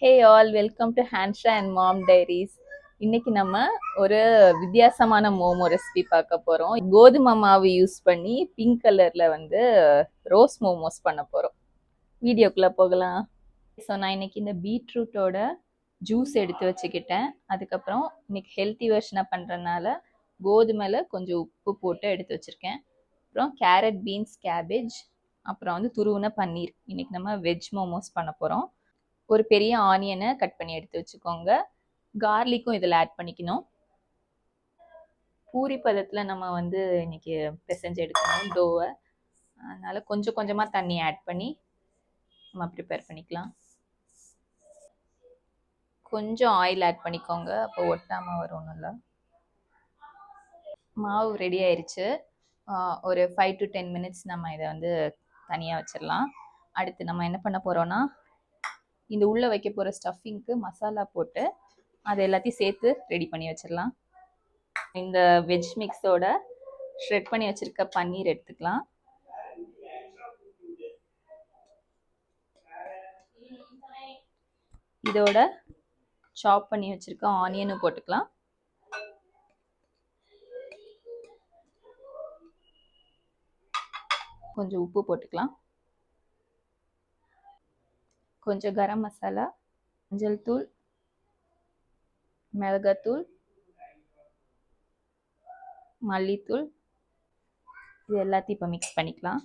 Hey all, welcome to Hansha and mom diaries. இன்னைக்கு நம்ம ஒரு வித்தியாசமான மோமோ ரெசிபி பார்க்க போறோம். கோதுமை மாவு யூஸ் பண்ணி பிங்க் கலர்ல ரோஸ் மோமோஸ் பண்ண போறோம். வீடியோக்குள்ள போகலாம். ஸோ நான் இன்னைக்கு இந்த பீட்ரூட்டோட ஜூஸ் எடுத்து வச்சுக்கிட்டேன். அதுக்கப்புறம் இன்னைக்கு ஹெல்த்தி வெர்ஷனாக பண்ணுறதுனால கோதுமையில் கொஞ்சம் உப்பு போட்டு எடுத்து வச்சுருக்கேன். அப்புறம் கேரட், பீன்ஸ், கேபேஜ், அப்புறம் துருவின பன்னீர். இன்னைக்கு நம்ம வெஜ் மோமோஸ் பண்ண போகிறோம். ஒரு பெரிய ஆனியனை கட் பண்ணி எடுத்து வச்சுக்கோங்க. கார்லிக்கும் இதில் ஆட் பண்ணிக்கணும். பூரி பதத்தில் நம்ம இன்னைக்கு பிசைஞ்சு எடுக்கணும் டோவை. அதனால கொஞ்சம் கொஞ்சமாக தண்ணி ஆட் பண்ணி நம்ம ப்ரிப்பேர் பண்ணிக்கலாம். கொஞ்சம் ஆயில் ஆட் பண்ணிக்கோங்க, அப்போ ஒட்டாமல் வரும் நல்லா. மாவு ரெடி ஆயிடுச்சு. ஒரு 5 to 10 மினிட்ஸ் நம்ம இதை தனியாக வச்சிடலாம். அடுத்து நம்ம என்ன பண்ண போகிறோன்னா, இந்த உள்ளே வைக்க போகிற ஸ்டஃபிங்க்கு மசாலா போட்டு அதை எல்லாத்தையும் சேர்த்து ரெடி பண்ணி வச்சிடலாம். இந்த வெஜ் மிக்ஸோட ஷ்ரெட் பண்ணி வச்சிருக்க பன்னீர் எடுத்துக்கலாம். இதோட சாப் பண்ணி வச்சிருக்க ஆனியனும் போட்டுக்கலாம். கொஞ்சம் உப்பு போட்டுக்கலாம். கொஞ்சம் கரம் மசாலா, மஞ்சள் தூள், மிளகாத்தூள், மல்லித்தூள், இது எல்லாத்தையும் இப்போ மிக்ஸ் பண்ணிக்கலாம்.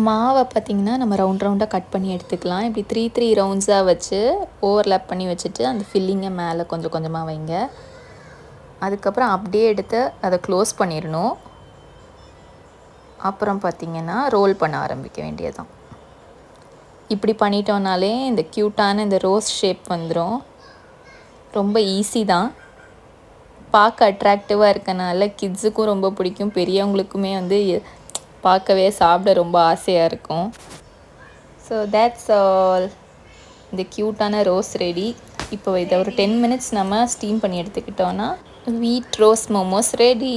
மாவை பார்த்திங்கன்னா நம்ம ரவுண்டாக கட் பண்ணி எடுத்துக்கலாம். இப்படி 3 ரவுண்ட்ஸாக வச்சு ஓவர்லேப் பண்ணி வச்சுட்டு அந்த ஃபில்லிங்கை மேலே கொஞ்சம் கொஞ்சமாக வைங்க. அதுக்கப்புறம் அப்படியே எடுத்து அதை க்ளோஸ் பண்ணிடணும். அப்புறம் பார்த்திங்கன்னா ரோல் பண்ண ஆரம்பிக்க வேண்டியதுதான். இப்படி பண்ணிட்டோம்னாலே இந்த க்யூட்டான இந்த ரோஸ் ஷேப் வந்துடும். ரொம்ப ஈஸி தான். பார்க்க அட்ராக்டிவாக இருக்கனால கிட்ஸுக்கும் ரொம்ப பிடிக்கும், பெரியவங்களுக்குமே பார்க்கவே சாப்பிட ரொம்ப ஆசையாக இருக்கும். So that's all. இந்த க்யூட்டான ரோஸ் ரெடி. இப்போ இதை ஒரு 10 மினிட்ஸ் நம்ம ஸ்டீம் பண்ணி எடுத்துக்கிட்டோன்னா வீட் ரோஸ் மோமோஸ் ரெடி.